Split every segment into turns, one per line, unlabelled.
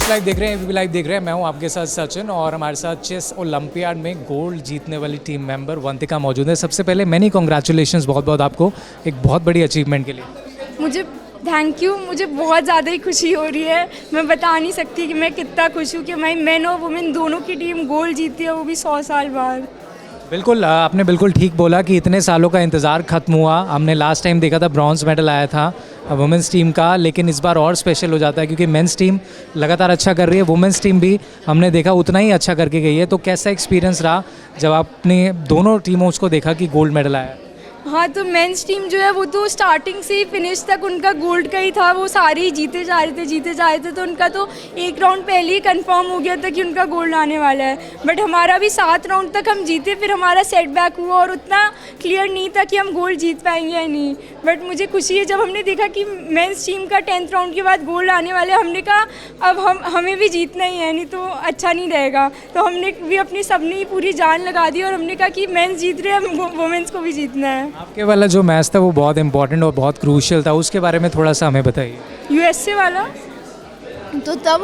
Live देख रहे हैं, एबीपी लाइव देख रहे हैं। मैं हूं आपके साथ सचिन और हमारे साथ चेस ओलंपियाड में गोल्ड जीतने वाली टीम मेंबर वंतिका मौजूद है। सबसे पहले मैनी कॉन्ग्रेचुलेशंस बहुत बहुत आपको एक बहुत बड़ी अचीवमेंट के लिए।
मुझे थैंक यू, मुझे बहुत ज़्यादा ही खुशी हो रही है। मैं बता नहीं सकती कि मैं कितना खुश हूँ कि मैं मेन और वुमेन दोनों की टीम गोल्ड जीती है, वो भी 100 साल बाद।
बिल्कुल, आपने बिल्कुल ठीक बोला कि इतने सालों का इंतज़ार खत्म हुआ। हमने लास्ट टाइम देखा था ब्रॉन्ज मेडल आया था वुमेंस टीम का, लेकिन इस बार और स्पेशल हो जाता है क्योंकि मेंस टीम लगातार अच्छा कर रही है, वुमेंस टीम भी हमने देखा उतना ही अच्छा करके गई है। तो कैसा एक्सपीरियंस रहा जब आपने दोनों टीमों को देखा कि गोल्ड मेडल आया?
हाँ, तो मेंस टीम जो है वो तो स्टार्टिंग से ही फिनिश तक उनका गोल्ड का ही था। वो सारे ही जीते जा रहे थे तो उनका तो एक राउंड पहले ही कंफर्म हो गया था कि उनका गोल्ड आने वाला है। बट हमारा भी 7 राउंड तक हम जीते, फिर हमारा सेटबैक हुआ और उतना क्लियर नहीं था कि हम गोल्ड जीत पाएंगे या नहीं। बट मुझे खुशी है जब हमने देखा कि मेंस टीम का 10th राउंड के बाद गोल्ड आने वाले, हमने कहा अब हमें भी जीतना ही है, नहीं तो अच्छा नहीं रहेगा। तो हमने भी अपनी सबने ही पूरी जान लगा दी और हमने कहा कि मेंस जीत रहे हैं, वुमेंस को भी जीतना है।
आपके वाला जो मैच था वो बहुत इंपॉर्टेंट और बहुत क्रूशियल था, उसके बारे में थोड़ा सा हमें बताइए।
यूएसए वाला तो तब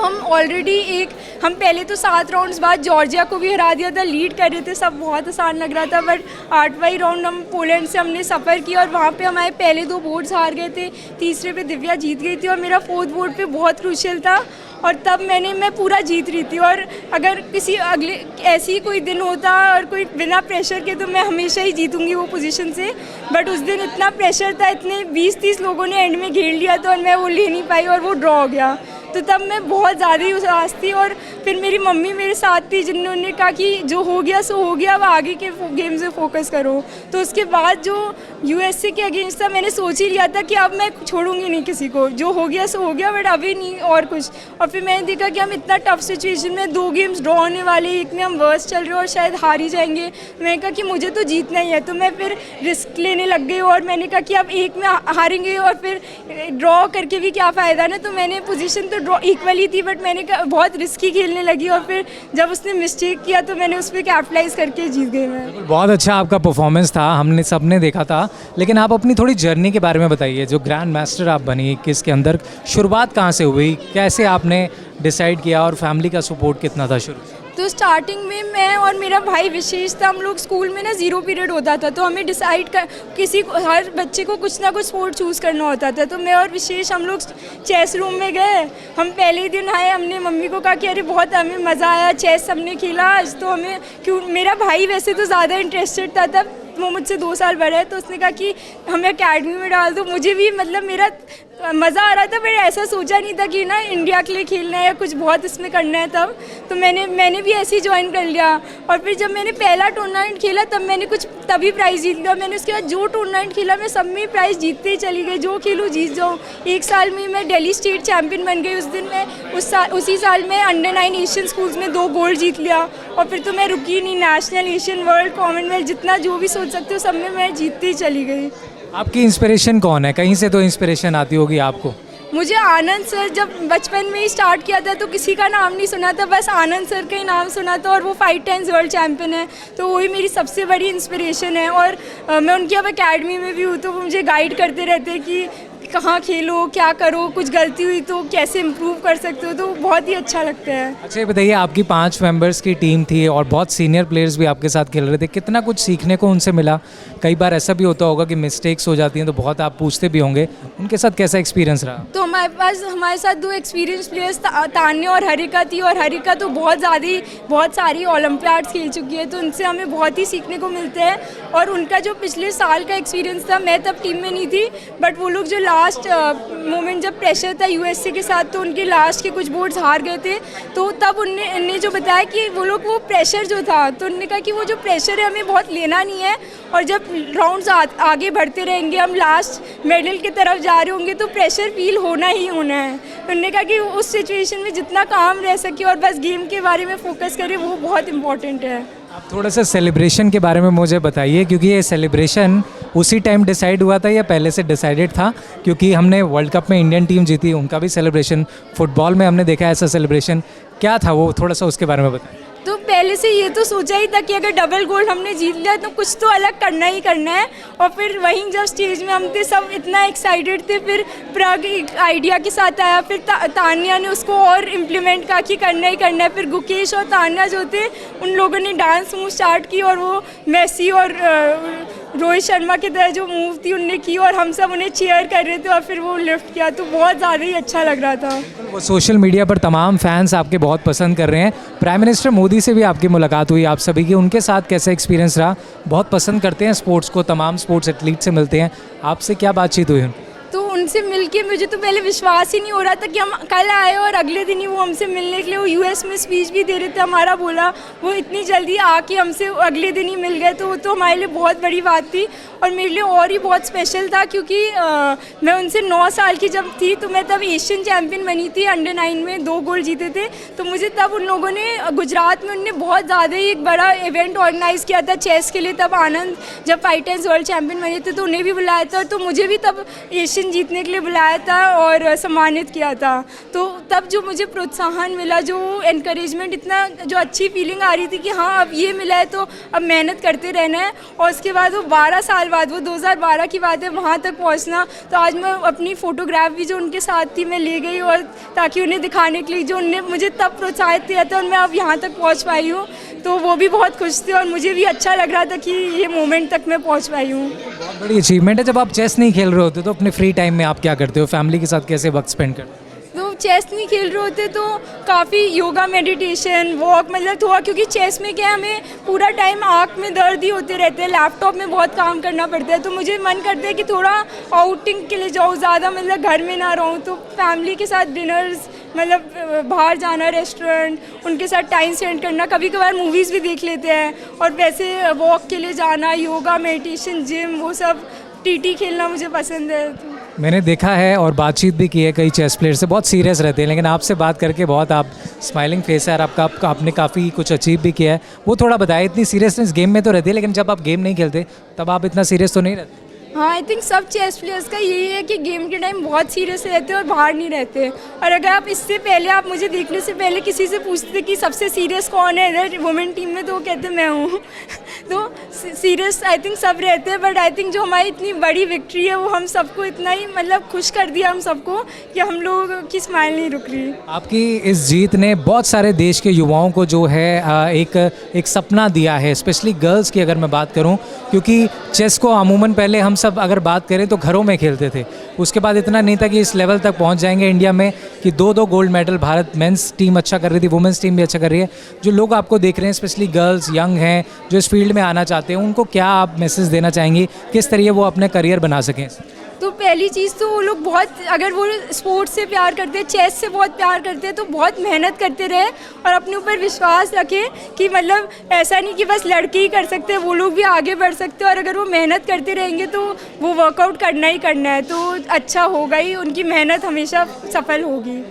हम पहले तो 7 राउंड्स बाद जॉर्जिया को भी हरा दिया था, लीड कर रहे थे, सब बहुत आसान लग रहा था। बट 8वां राउंड हम पोलैंड से हमने सफ़र किया और वहाँ पे हमारे पहले 2 बोर्ड्स हार गए थे, तीसरे पे दिव्या जीत गई थी और मेरा 4th बोर्ड पे बहुत क्रूशियल था और तब मैं पूरा जीत रही थी। और अगर किसी अगले ऐसे ही कोई दिन होता और कोई बिना प्रेशर के, तो मैं हमेशा ही जीतूंगी वो पोजीशन से। बट उस दिन इतना प्रेशर था, इतने 20-30 लोगों ने एंड में घेर लिया था और मैं वो ले नहीं पाई और वो ड्रॉ हो गया। तो तब मैं बहुत ज़्यादा ही उदास थी और फिर मेरी मम्मी मेरे साथ थी जिन्होंने कहा कि जो हो गया सो हो गया, अब आगे के गेम से फोकस करो। तो उसके बाद जो यूएसए के अगेंस्ट था, मैंने सोच ही लिया था कि अब मैं छोड़ूंगी नहीं किसी को, जो हो गया सो हो गया, बट अभी नहीं और कुछ। और फिर मैंने देखा कि हम इतना टफ सिचुएशन में 2 गेम्स ड्रॉ होने वाले, एक में हम वर्स्ट चल रहे और शायद हार ही जाएंगे। मैंने कहा कि मुझे तो जीतना ही है, तो मैं फिर रिस्क लेने लग गई और मैंने कहा कि अब एक में हारेंगे और फिर ड्रॉ करके भी क्या फ़ायदा ना। तो मैंने पोजीशन तो ड्रॉ इक्वली थी, बट मैंने बहुत रिस्की खेलने लगी और फिर जब उसने मिस्टेक किया तो मैंने उस पर कैपिटलाइज करके जीत गई मैं।
बहुत अच्छा आपका परफॉर्मेंस था, हमने सबने देखा था। लेकिन आप अपनी थोड़ी जर्नी के बारे में बताइए, जो ग्रैंड मास्टर आप बनी, किसके अंदर शुरुआत कहाँ से हुई, कैसे आपने डिसाइड किया और फैमिली का सपोर्ट कितना था शुरू?
तो स्टार्टिंग में मैं और मेरा भाई विशेष था, हम लोग स्कूल में ना 0 पीरियड होता था, तो हमें डिसाइड कर हर बच्चे को कुछ ना कुछ स्पोर्ट चूज़ करना होता था। तो मैं और विशेष हम लोग चेस रूम में गए। हम पहले ही दिन आए, हमने मम्मी को कहा कि अरे बहुत हमें मज़ा आया, चेस हमने खेला आज। तो हमें क्यों, मेरा भाई वैसे तो ज़्यादा इंटरेस्टेड था तब, वो मुझसे 2 साल बड़ा है, तो उसने कहा कि हमें अकेडमी में डाल दो। मुझे भी मतलब मेरा मज़ा आ रहा था, पर ऐसा सोचा नहीं था कि ना इंडिया के लिए खेलना है या कुछ बहुत इसमें करना है तब। तो मैंने भी ऐसे ही ज्वाइन कर लिया और फिर जब मैंने पहला टूर्नामेंट खेला तब मैंने तभी प्राइज़ जीत लिया। मैंने उसके बाद जो टूर्नामेंट खेला मैं सब में प्राइज़ जीतते ही चली गई, जो खेलूँ जीत जाऊँ। 1 साल में मैं दिल्ली स्टेट चैम्पियन बन गई। उस दिन मैं उसी साल में अंडर 9 एशियन स्कूल्स में 2 गोल्ड जीत लिया और फिर तो मैं रुकी नहीं, नेशनल, एशियन, वर्ल्ड, कॉमनवेल्थ, जितना जो भी सोच सकते हो सब में मैं जीतती ही चली गई।
आपकी इंस्पिरेशन कौन है? कहीं से तो इंस्पिरेशन आती होगी आपको।
मुझे आनंद सर, जब बचपन में ही स्टार्ट किया था तो किसी का नाम नहीं सुना था, बस आनंद सर का ही नाम सुना था और वो 5 टाइम्स वर्ल्ड चैम्पियन है, तो वही मेरी सबसे बड़ी इंस्पिरेशन है। और मैं उनकी अब अकेडमी में भी हूँ, तो वो मुझे गाइड करते रहते हैं कि कहाँ खेलो, क्या करो, कुछ गलती हुई तो कैसे इम्प्रूव कर सकते हो, तो बहुत ही अच्छा लगता है।
अच्छा ये बताइए, आपकी 5 मेंबर्स की टीम थी और बहुत सीनियर प्लेयर्स भी आपके साथ खेल रहे थे, कितना कुछ सीखने को उनसे मिला? कई बार ऐसा भी होता होगा कि मिस्टेक्स हो जाती हैं तो बहुत आप पूछते भी होंगे, उनके साथ कैसा एक्सपीरियंस रहा?
तो हमारे साथ 2 एक्सपीरियंस प्लेयर्स तान्या और हरिका थी, और हरिका तो बहुत सारी ओलंपियाड्स खेल चुकी है, तो उनसे हमें बहुत ही सीखने को मिलते हैं। और उनका जो पिछले साल का एक्सपीरियंस था, मैं तब टीम में नहीं थी, बट वो लोग जो लास्ट मोमेंट जब प्रेशर था यूएसए के साथ, तो उनके लास्ट के कुछ बोर्ड्स हार गए थे, तो तब उनने जो बताया कि वो प्रेशर जो था, तो उन्होंने कहा कि वो जो प्रेशर है हमें बहुत लेना नहीं है, और जब राउंड्स आगे बढ़ते रहेंगे, हम लास्ट मेडल की तरफ जा रहे होंगे, तो प्रेशर फील होना ही होना है। उन्होंने कहा कि उस सिचुएशन में जितना काम रह सके और बस गेम के बारे में फोकस करें, वो बहुत इंपॉर्टेंट है।
आप थोड़ा सा सेलिब्रेशन के बारे में मुझे बताइए, क्योंकि ये सेलिब्रेशन उसी टाइम डिसाइड हुआ था या पहले से डिसाइडेड था? क्योंकि हमने वर्ल्ड कप में इंडियन टीम जीती, उनका भी सेलिब्रेशन, फुटबॉल में हमने देखा ऐसा सेलिब्रेशन, क्या था वो, थोड़ा सा उसके बारे में बताइए।
तो पहले से ये तो सोचा ही था कि अगर डबल गोल्ड हमने जीत लिया तो कुछ तो अलग करना ही करना है। और फिर वहीं जब स्टेज में हम थे सब इतना एक्साइटेड थे, फिर प्राग एक आइडिया के साथ आया, फिर तान्या ने उसको और इम्प्लीमेंट कहा कि करना ही करना है। फिर गुकेश और तान्या जो थे उन लोगों ने डांस मूव स्टार्ट की और वो मेसी और रोहित शर्मा की तरह जो मूव थी उनने की और हम सब उन्हें चीयर कर रहे थे और फिर वो लिफ्ट किया, तो बहुत ज़्यादा ही अच्छा लग रहा था।
वो सोशल मीडिया पर तमाम फैंस आपके बहुत पसंद कर रहे हैं। प्राइम मिनिस्टर मोदी से भी आपकी मुलाकात हुई आप सभी की, उनके साथ कैसा एक्सपीरियंस रहा? बहुत पसंद करते हैं स्पोर्ट्स को, तमाम स्पोर्ट्स एथलीट से मिलते हैं, आपसे क्या बातचीत हुई?
तो उनसे मिलके मुझे तो पहले विश्वास ही नहीं हो रहा था कि हम कल आए और अगले दिन ही वो हमसे मिलने के लिए, वो यूएस में स्पीच भी दे रहे थे हमारा, बोला वो इतनी जल्दी आके हमसे अगले दिन ही मिल गए, तो वो तो हमारे लिए बहुत बड़ी बात थी। और मेरे लिए और ही बहुत स्पेशल था क्योंकि मैं उनसे 9 साल की जब थी तो मैं तब एशियन चैम्पियन बनी थी, अंडर-9 में 2 गोल्ड जीते थे। तो मुझे तब उन लोगों ने गुजरात में उनने बहुत ज़्यादा ही एक बड़ा इवेंट ऑर्गेनाइज़ किया था चेस के लिए, तब आनंद जब फाइटर्स वर्ल्ड चैम्पियन बने थे तो उन्हें भी बुलाया था, तो मुझे भी तब एशियन जीतने के लिए बुलाया था और सम्मानित किया था। तो तब जो मुझे प्रोत्साहन मिला, जो एनकरेजमेंट, इतना जो अच्छी फीलिंग आ रही थी कि हाँ अब ये मिला है तो अब मेहनत करते रहना है। और उसके बाद वो 12 साल बाद, वो 2012 की बात है, वहाँ तक पहुँचना, तो आज मैं अपनी फ़ोटोग्राफ भी जो उनके साथ थी मैं ले गई और ताकि उन्हें दिखाने के लिए, जो उनने मुझे तब प्रोत्साहित किया था और मैं अब यहाँ तक पहुँच पाई हूँ, तो वो भी बहुत खुश थे और मुझे भी अच्छा लग रहा था कि ये मोमेंट तक मैं पहुँच पाई हूँ।
बहुत बड़ी अचीवमेंट है। जब आप चेस नहीं खेल रहे होते तो अपने फ्री टाइम में आप क्या करते हो? फैमिली के साथ कैसे वक्त स्पेंड करते हो?
तो चेस नहीं खेल रहे होते तो काफ़ी योगा, मेडिटेशन, वॉक, मतलब थोड़ा, क्योंकि चेस में क्या है हमें पूरा टाइम आँख में दर्द ही होते रहते हैं, लैपटॉप में बहुत काम करना पड़ता है, तो मुझे मन करता है कि थोड़ा आउटिंग के लिए जाऊँ, ज़्यादा मतलब घर में ना रहूँ, तो फैमिली के साथ डिनर्स, मतलब बाहर जाना, रेस्टोरेंट, उनके साथ टाइम स्पेंड करना, कभी कभार मूवीज़ भी देख लेते हैं, और वैसे वॉक के लिए जाना, योगा, मेडिटेशन, जिम, वो सब, टीटी खेलना मुझे पसंद है। तो
मैंने देखा है और बातचीत भी की है कई चेस प्लेयर से, बहुत सीरियस रहते हैं, लेकिन आपसे बात करके बहुत आप स्माइलिंग फेस है और आपने काफ़ी कुछ अचीव भी किया है। वो थोड़ा बताइए, इतनी सीरियसनेस गेम में तो रहती है, लेकिन जब आप गेम नहीं खेलते तब आप इतना सीरियस तो नहीं रहते?
हाँ, आई थिंक सब चेस प्लेयर्स का यही है कि गेम के टाइम बहुत सीरियस रहते हैं और बाहर नहीं रहते। और अगर आप इससे पहले, आप मुझे देखने से पहले किसी से पूछते कि सबसे सीरियस कौन है इधर वुमेन टीम में, तो वो कहते मैं हूँ। तो सीरियस आई थिंक सब रहते हैं, बट आई थिंक जो हमारी इतनी बड़ी विक्ट्री है वो हम सबको इतना ही मतलब खुश कर दिया हम सबको कि हम लोगों की स्माइल नहीं रुक रही।
आपकी इस जीत ने बहुत सारे देश के युवाओं को जो है एक सपना दिया है, स्पेशली गर्ल्स की अगर मैं बात करूं, क्योंकि चेस को अमूमन पहले हम सब अगर बात करें तो घरों में खेलते थे, उसके बाद इतना नहीं था कि इस लेवल तक पहुंच जाएंगे इंडिया में कि 2-2 gold medal, Bharat men's team अच्छा कर रही थी, वुमेंस टीम भी अच्छा कर रही है। जो लोग आपको देख रहे हैं, स्पेशली गर्ल्स, यंग हैं, जो इस फील्ड में आना चाहते हैं, उनको क्या आप मैसेज देना चाहेंगी, किस तरीके वो अपने करियर बना सकें?
तो पहली चीज़ तो वो लोग बहुत, अगर वो स्पोर्ट्स से प्यार करते हैं, चेस से बहुत प्यार करते हैं, तो बहुत मेहनत करते रहे और अपने ऊपर विश्वास रखें कि मतलब ऐसा नहीं कि बस लड़के ही कर सकते हैं, वो लोग भी आगे बढ़ सकते हैं, और अगर वो मेहनत करते रहेंगे तो वो वर्कआउट करना ही करना है, तो अच्छा होगा ही, उनकी मेहनत हमेशा सफल होगी।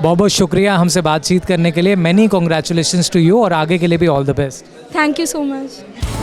बहुत बहुत शुक्रिया हमसे बातचीत करने के लिए। मैनी कॉन्ग्रेचुलेशंस टू यू और आगे के लिए भी all the best.
Thank you so much.